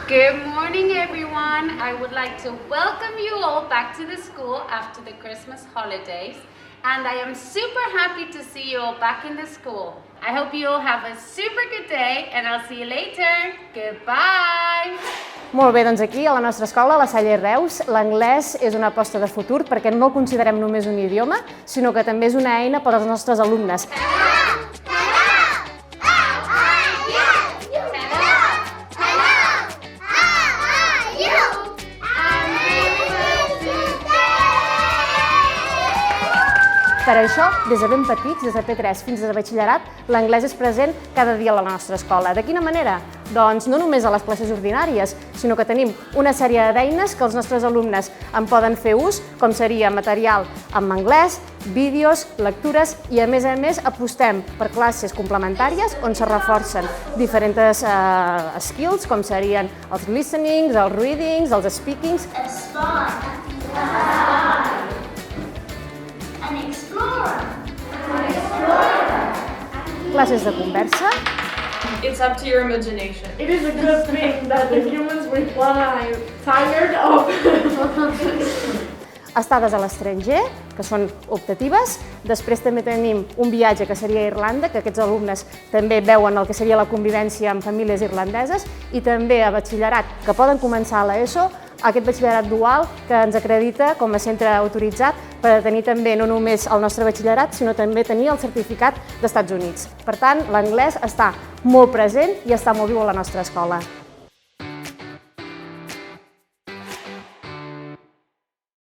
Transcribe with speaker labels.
Speaker 1: Good morning, everyone. I would like to welcome you all back to the school after the Christmas holidays. And I am super happy to see you all back in the school. I hope you all have a super good day and I'll see you later. Goodbye!
Speaker 2: Molt bé, doncs aquí a la nostra escola, a la Salle Reus, l'anglès és una aposta de futur perquè no el considerem només un idioma, sinó que també és una eina per als nostres alumnes. Per això, des de ben petits, des de P3 fins a batxillerat, l'anglès és present cada dia a la nostra escola. De quina manera? Doncs no només a les classes ordinàries, sinó que tenim una sèrie d'eines que els nostres alumnes en poden fer ús, com seria material en anglès, vídeos, lectures i, a més apostem per classes complementàries on se reforcen diferents skills, com serien els listenings, els readings, els speakings. Classes de conversa.
Speaker 3: It's up to your imagination.
Speaker 4: It is a good thing that the humans we plan are tired of.
Speaker 2: Estades a l'estranger, que són optatives. Després també tenim un viatge que seria a Irlanda, que aquests alumnes també veuen el que seria la convivència amb famílies irlandeses, i també a batxillerat, que poden començar a l'ESO, aquest batxillerat dual que ens acredita com a centre autoritzat per tenir també no només el nostre batxillerat, sinó també tenir el certificat d'Estats Units. Per tant, l'anglès està molt present i està molt viu a la nostra escola.